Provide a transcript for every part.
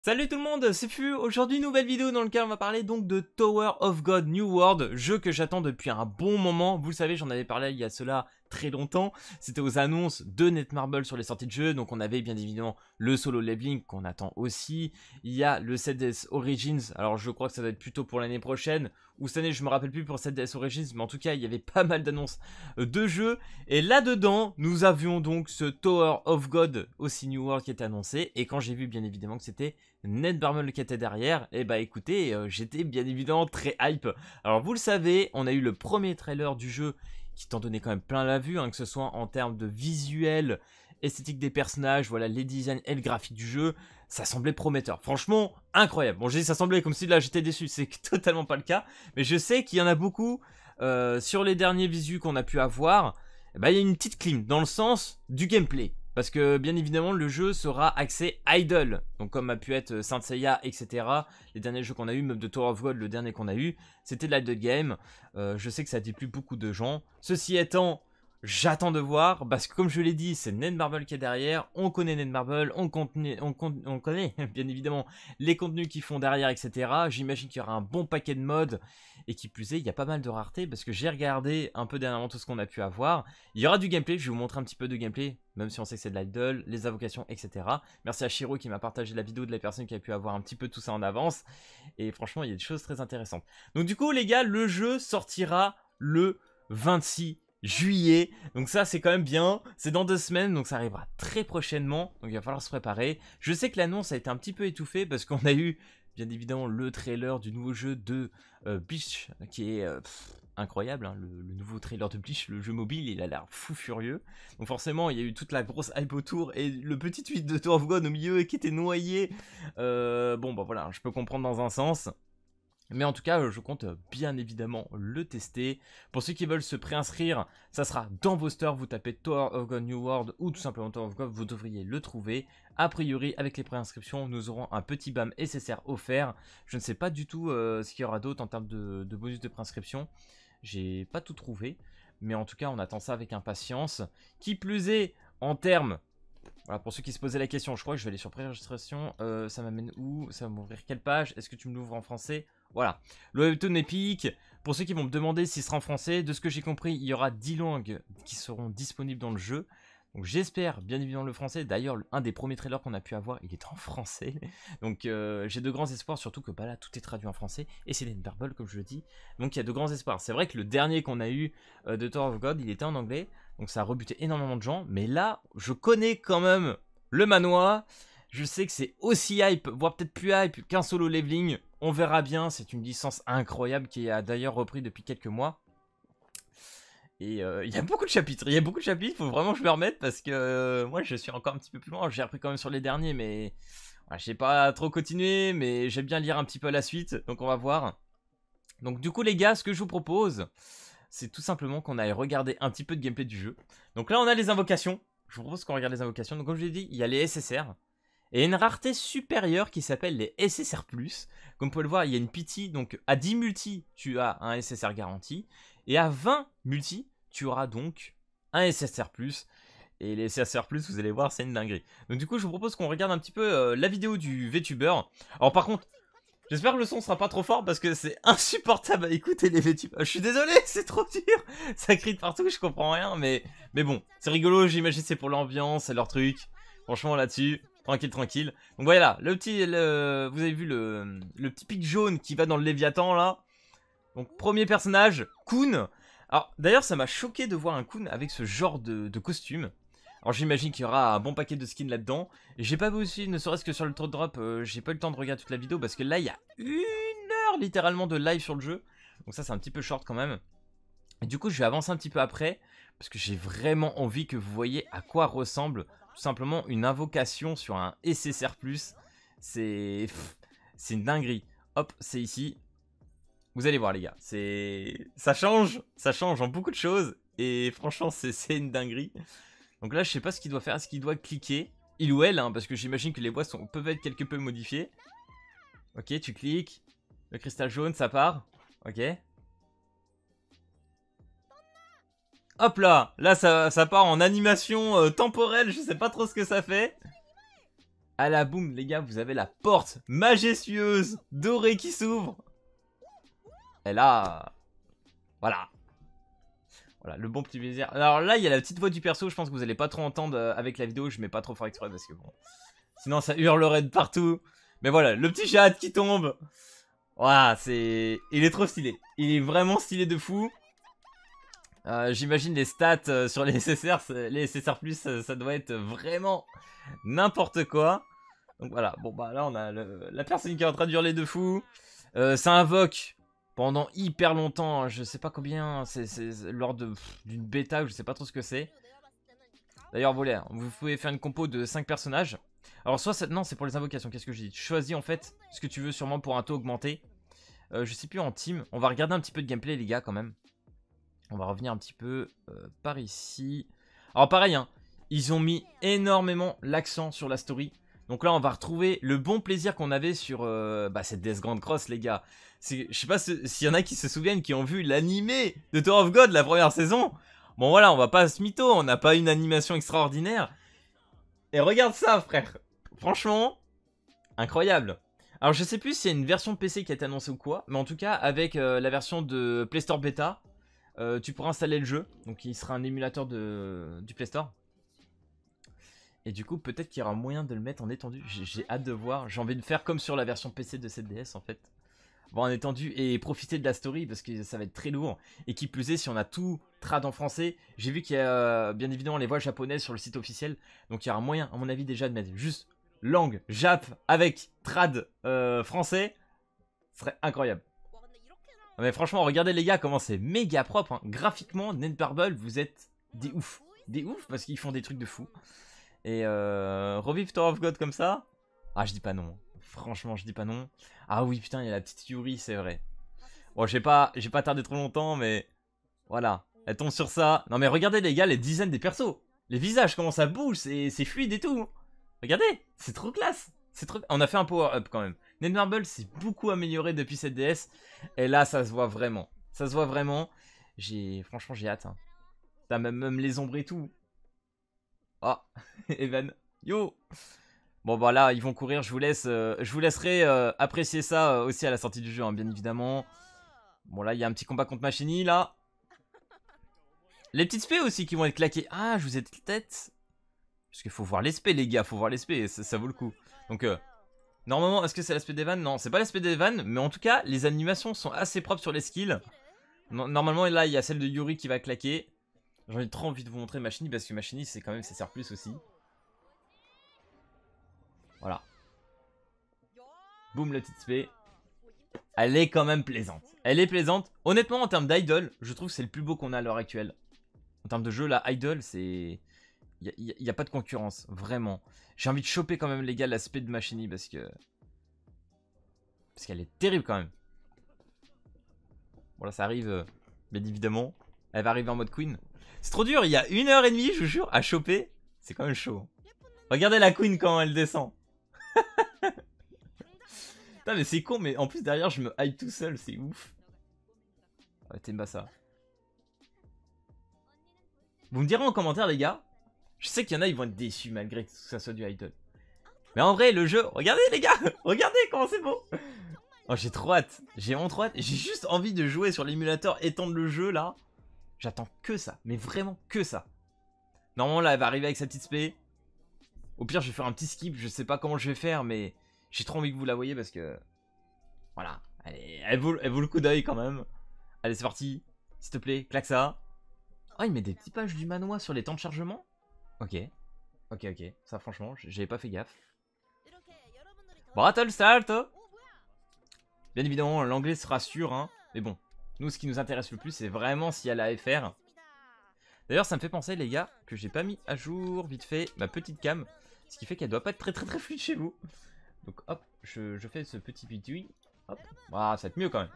Salut tout le monde, c'est Fu. Aujourd'hui nouvelle vidéo dans laquelle on va parler donc de Tower of God New World, jeu que j'attends depuis un bon moment. Vous le savez, j'en avais parlé il y a cela très longtemps. C'était aux annonces de Netmarble sur les sorties de jeu, donc on avait bien évidemment le solo leveling qu'on attend aussi. Il y a le 7DS Origins, alors je crois que ça va être plutôt pour l'année prochaine, ou cette année je me rappelle plus pour 7DS Origins, mais en tout cas il y avait pas mal d'annonces de jeux. Et là-dedans, nous avions donc ce Tower of God aussi New World qui était annoncé, et quand j'ai vu bien évidemment que c'était Netmarble qui était derrière, et bah écoutez, j'étais bien évidemment très hype. Alors vous le savez, on a eu le premier trailer du jeu qui t'en donnait quand même plein la vue, hein, que ce soit en termes de visuel, esthétique des personnages, voilà, les designs et le graphique du jeu, ça semblait prometteur. Franchement, incroyable. Bon, j'ai dit ça semblait comme si là j'étais déçu, c'est totalement pas le cas, mais je sais qu'il y en a beaucoup sur les derniers visus qu'on a pu avoir. Bah, il y a une petite clim dans le sens du gameplay. Parce que bien évidemment le jeu sera axé idle, donc comme a pu être Saint Seiya, etc. Les derniers jeux qu'on a eu, même de Tower of God, le dernier qu'on a eu, c'était de l'idle game. Je sais que ça déplu beaucoup de gens. Ceci étant, j'attends de voir, parce que comme je l'ai dit, c'est Netmarble qui est derrière, on connaît Netmarble, on connaît bien évidemment les contenus qu'ils font derrière, etc. J'imagine qu'il y aura un bon paquet de mods, et qui plus est, il y a pas mal de raretés, parce que j'ai regardé un peu dernièrement tout ce qu'on a pu avoir. Il y aura du gameplay, je vais vous montrer un petit peu de gameplay, même si on sait que c'est de l'idle, les invocations, etc. Merci à Shiro qui m'a partagé la vidéo de la personne qui a pu avoir un petit peu tout ça en avance, et franchement il y a des choses très intéressantes. Donc du coup les gars, le jeu sortira le 26 juillet, donc ça c'est quand même bien, c'est dans 2 semaines, donc ça arrivera très prochainement, donc il va falloir se préparer. Je sais que l'annonce a été un petit peu étouffée parce qu'on a eu bien évidemment le trailer du nouveau jeu de Bleach qui est incroyable, hein, le nouveau trailer de Bleach, le jeu mobile, il a l'air fou furieux. Donc forcément il y a eu toute la grosse hype autour et le petit tweet de Tower of God au milieu qui était noyé. Bon bah voilà, je peux comprendre dans un sens. Mais en tout cas, je compte bien évidemment le tester. Pour ceux qui veulent se préinscrire, ça sera dans vos stores. Vous tapez Tower of God New World ou tout simplement Tower of God, vous devriez le trouver. A priori, avec les préinscriptions, nous aurons un petit BAM SSR offert. Je ne sais pas du tout ce qu'il y aura d'autre en termes de bonus de préinscription. J'ai pas tout trouvé. Mais en tout cas, on attend ça avec impatience. Qui plus est, en termes... Voilà, pour ceux qui se posaient la question, je crois que je vais aller sur préregistration. Ça m'amène où? Ça va m'ouvrir quelle page? Est-ce que tu me l'ouvres en français? Voilà. Le webtoon épique. Pour ceux qui vont me demander s'il sera en français, de ce que j'ai compris, il y aura 10 langues qui seront disponibles dans le jeu. Donc j'espère bien évidemment le français. D'ailleurs, un des premiers trailers qu'on a pu avoir, il est en français. Donc j'ai de grands espoirs, surtout que bah, là, tout est traduit en français. Et c'est Netmarble, comme je le dis. Donc il y a de grands espoirs. C'est vrai que le dernier qu'on a eu de Tower of God, il était en anglais. Donc ça a rebuté énormément de gens. Mais là, je connais quand même le manoir. Je sais que c'est aussi hype, voire peut-être plus hype qu'un solo leveling. On verra bien, c'est une licence incroyable qui a d'ailleurs repris depuis quelques mois. Et il y a beaucoup de chapitres, il faut vraiment que je me remette parce que moi je suis encore un petit peu plus loin. J'ai appris quand même sur les derniers, mais voilà, j'ai pas trop continué, mais j'aime bien lire un petit peu la suite, donc on va voir. Donc du coup les gars, ce que je vous propose, c'est tout simplement qu'on aille regarder un petit peu de gameplay du jeu. Donc là on a les invocations, je vous propose qu'on regarde les invocations. Donc comme je l'ai dit, il y a les SSR. Et une rareté supérieure qui s'appelle les SSR+. Comme vous pouvez le voir, il y a une pity, donc à 10 multi, tu as un SSR garanti. Et à 20 multi, tu auras donc un SSR+. Et les SSR+, vous allez voir, c'est une dinguerie. Donc du coup, je vous propose qu'on regarde un petit peu la vidéo du VTuber. Alors par contre, j'espère que le son sera pas trop fort parce que c'est insupportable à écouter les VTubers. Je suis désolé, c'est trop dur. Ça crie de partout, je comprends rien. Mais bon, c'est rigolo, j'imagine c'est pour l'ambiance, c'est leur truc. Franchement là-dessus... Tranquille, tranquille. Donc voilà, vous avez vu le petit pic jaune qui va dans le Léviathan là. Donc premier personnage, Kun. Alors d'ailleurs ça m'a choqué de voir un Kun avec ce genre de costume. Alors j'imagine qu'il y aura un bon paquet de skins là-dedans. Et j'ai pas vu aussi, ne serait-ce que sur le top drop, j'ai pas eu le temps de regarder toute la vidéo parce que là il y a 1 heure littéralement de live sur le jeu. Donc ça c'est un petit peu short quand même. Et du coup je vais avancer un petit peu après parce que j'ai vraiment envie que vous voyez à quoi ressemble tout simplement une invocation sur un SSR+. C'est une dinguerie. Hop, c'est ici. Vous allez voir les gars, ça change en beaucoup de choses. Et franchement c'est une dinguerie. Donc là je sais pas ce qu'il doit faire, est-ce qu'il doit cliquer? Il ou elle, hein, parce que j'imagine que les voix peuvent être quelque peu modifiées. Ok, tu cliques. Le cristal jaune, ça part. Ok. Hop là. Là, ça part en animation temporelle. Je sais pas trop ce que ça fait. À la boum, les gars, vous avez la porte majestueuse, dorée qui s'ouvre. Et là... Voilà. Voilà, le bon petit plaisir. Alors là, il y a la petite voix du perso. Je pense que vous allez pas trop entendre avec la vidéo. Je mets pas trop fort exprès parce que bon... Sinon, ça hurlerait de partout. Mais voilà, le petit chat qui tombe. Voilà, c'est... Il est trop stylé. Il est vraiment stylé de fou. J'imagine les stats sur les SSR. Les SSR+, ça doit être vraiment n'importe quoi. Donc voilà, bon bah là on a la personne qui est en train de hurler de fou. Ça invoque pendant hyper longtemps, hein, je sais pas combien, c'est lors d'une bêta ou je sais pas trop ce que c'est. D'ailleurs voilà, vous pouvez faire une compo de 5 personnages. Alors soit non c'est pour les invocations, qu'est-ce que je dis? Tu choisis en fait ce que tu veux sûrement pour un taux augmenté. Je sais plus en team, on va regarder un petit peu de gameplay les gars quand même. On va revenir un petit peu par ici. Alors pareil hein, ils ont mis énormément l'accent sur la story. Donc là on va retrouver le bon plaisir qu'on avait sur cette Death Grand Cross les gars. Je sais pas s'il y en a qui se souviennent, qui ont vu l'animé de Tower of God la première saison. Bon voilà, on va pas se mytho, on n'a pas une animation extraordinaire. Et regarde ça frère, franchement, incroyable. Alors je sais plus s'il y a une version PC qui a été annoncée ou quoi, mais en tout cas avec la version de Play Store Beta, tu pourras installer le jeu, donc il sera un émulateur du Play Store. Et du coup, peut-être qu'il y aura moyen de le mettre en étendu. J'ai hâte de voir. J'ai envie de faire comme sur la version PC de cette DS en fait. Bon, en étendu et profiter de la story parce que ça va être très lourd. Et qui plus est, si on a tout trad en français, j'ai vu qu'il y a bien évidemment les voix japonaises sur le site officiel. Donc il y aura moyen, à mon avis, déjà de mettre juste langue Jap avec trad français. Ce serait incroyable. Mais franchement, regardez les gars comment c'est méga propre. Hein. Graphiquement, Netmarble, vous êtes des ouf. Des ouf parce qu'ils font des trucs de fou. Et revivre Tower of God comme ça. Ah je dis pas non. Franchement je dis pas non. Ah oui putain il y a la petite Yuri c'est vrai. Bon j'ai pas tardé trop longtemps mais. Voilà. Elle tombe sur ça. Non mais regardez les gars les dizaines des persos. Les visages comment ça bouge. C'est fluide et tout. Regardez. C'est trop classe. On a fait un power up quand même. Netmarble s'est beaucoup amélioré depuis cette DS. Et là ça se voit vraiment. Ça se voit vraiment. Franchement j'ai hâte. Hein. T'as même les ombres et tout. Ah, Evan, yo. Bon bah là ils vont courir, je vous laisserai apprécier ça aussi à la sortie du jeu hein, bien évidemment. Bon là il y a un petit combat contre Machini là. Les petites spé aussi qui vont être claquées. Ah je vous ai tête. Parce qu'il faut voir les spé les gars, faut voir les spé, ça vaut le coup. Donc normalement est-ce que c'est l'aspect d'Evan? Non c'est pas l'aspect d'Evan, mais en tout cas les animations sont assez propres sur les skills. Normalement là il y a celle de Yuri qui va claquer. J'ai trop envie de vous montrer Machini parce que Machini c'est quand même SSR+ aussi. Voilà. Boum la petite spé. Elle est quand même plaisante. Elle est plaisante. Honnêtement en termes d'idol, je trouve que c'est le plus beau qu'on a à l'heure actuelle. En termes de jeu là, idol c'est... Il n'y a pas de concurrence, vraiment. J'ai envie de choper quand même les gars l'aspect de Machini parce que... Parce qu'elle est terrible quand même. Bon là ça arrive, bien évidemment. Elle va arriver en mode queen. C'est trop dur, il y a 1h30 je vous jure à choper. C'est quand même chaud. Regardez la queen quand elle descend. Putain mais c'est con mais en plus derrière je me hype tout seul, c'est ouf. Ouais t'aimes pas ça. Vous me direz en commentaire les gars. Je sais qu'il y en a ils vont être déçus malgré que ça soit du idol. Mais en vrai le jeu, regardez les gars. Regardez comment c'est beau. Oh j'ai trop hâte. J'ai vraiment trop hâte. J'ai juste envie de jouer sur l'émulateur, étendre le jeu là. J'attends que ça, mais vraiment que ça. Normalement là elle va arriver avec sa petite spé. Au pire je vais faire un petit skip, je sais pas comment je vais faire mais j'ai trop envie que vous la voyez parce que... Voilà, elle vaut le coup d'œil quand même. Allez c'est parti, s'il te plaît, claque ça. Oh il met des petits pages du manoir sur les temps de chargement. Ok, ok, ça franchement j'avais pas fait gaffe. Battle start. Bien évidemment l'anglais sera sûr hein. Mais bon, nous ce qui nous intéresse le plus c'est vraiment s'il y a la FR. D'ailleurs ça me fait penser les gars que j'ai pas mis à jour vite fait ma petite cam. Ce qui fait qu'elle doit pas être très fluide chez vous. Donc hop, je fais ce petit bidouille. Hop, ah, ça va être mieux quand même.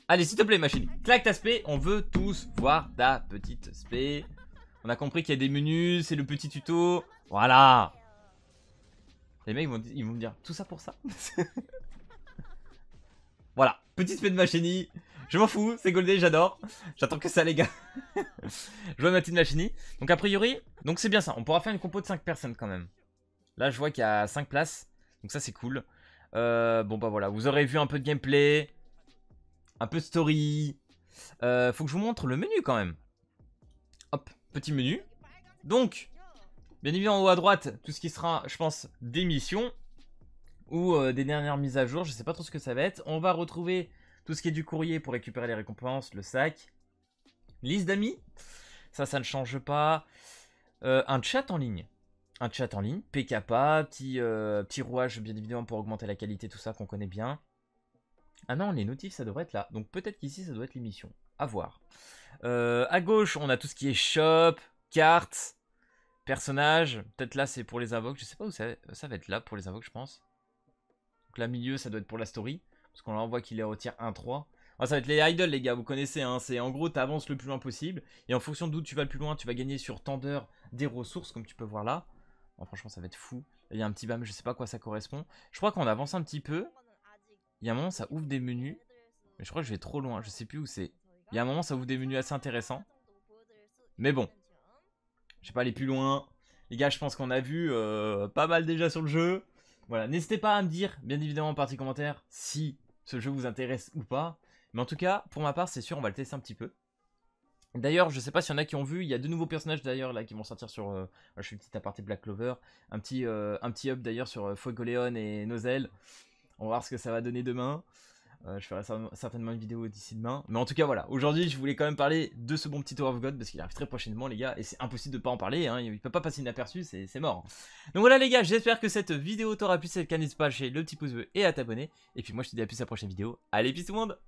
Allez s'il te plaît Machini, claque ta spé, on veut tous voir ta petite spé. On a compris qu'il y a des menus, c'est le petit tuto. Voilà. Les mecs ils vont me dire tout ça pour ça. Voilà. Petit spé de Machini. Je m'en fous, c'est goldé, j'adore. J'attends que ça, les gars. Je vois ma petite Machini. Donc, a priori, donc c'est bien ça. On pourra faire une compo de 5 personnes quand même. Là, je vois qu'il y a 5 places. Donc, ça, c'est cool. Bon, bah voilà. Vous aurez vu un peu de gameplay. Un peu de story. Faut que je vous montre le menu quand même. Hop, petit menu. Donc, bien évidemment, en haut à droite, tout ce qui sera, je pense, des missions. Ou des dernières mises à jour. Je sais pas trop ce que ça va être. On va retrouver tout ce qui est du courrier pour récupérer les récompenses, le sac. Liste d'amis. Ça ne change pas. Un chat en ligne. Un chat en ligne. PKPA. Petit rouage, bien évidemment, pour augmenter la qualité, tout ça qu'on connaît bien. Ah non, les notifs, ça devrait être là. Donc peut-être qu'ici, ça doit être l'émission. À voir. À gauche, on a tout ce qui est shop, cartes, personnages. Peut-être là, c'est pour les invoques. Je sais pas où ça va être là pour les invoques, je pense. Donc là, milieu, ça doit être pour la story. Parce qu'on voit qu'il est au tier 1-3. Ah, ça va être les idols, les gars, vous connaissez. Hein, c'est en gros, tu avances le plus loin possible. Et en fonction d'où tu vas le plus loin, tu vas gagner sur tant d'heures des ressources, comme tu peux voir là. Bon, franchement, ça va être fou. Il y a un petit bam, je sais pas à quoi ça correspond. Je crois qu'on avance un petit peu. Il y a un moment, ça ouvre des menus. Mais je crois que je vais trop loin, je sais plus où c'est. Il y a un moment, ça ouvre des menus assez intéressants. Mais bon. Je vais pas aller plus loin. Les gars, je pense qu'on a vu pas mal déjà sur le jeu. Voilà, n'hésitez pas à me dire, bien évidemment, en partie commentaire, si ce jeu vous intéresse ou pas. Mais en tout cas, pour ma part, c'est sûr, on va le tester un petit peu. D'ailleurs, je sais pas s'il y en a qui ont vu, il y a 2 nouveaux personnages d'ailleurs là qui vont sortir sur... je fais une petite aparté Black Clover. Un petit up d'ailleurs sur Fuegoleon et Nozel. On va voir ce que ça va donner demain. Je ferai certainement une vidéo d'ici demain. Mais en tout cas, voilà. Aujourd'hui, je voulais quand même parler de ce bon petit Tower of God. Parce qu'il arrive très prochainement, les gars. Et c'est impossible de pas en parler. Hein. Il peut pas passer inaperçu. C'est mort. Donc voilà, les gars. J'espère que cette vidéo t'aura plu. Si c'est le cas, n'hésite pas à lâcher le petit pouce bleu et à t'abonner. Et puis moi, je te dis à plus à la prochaine vidéo. Allez, peace tout le monde!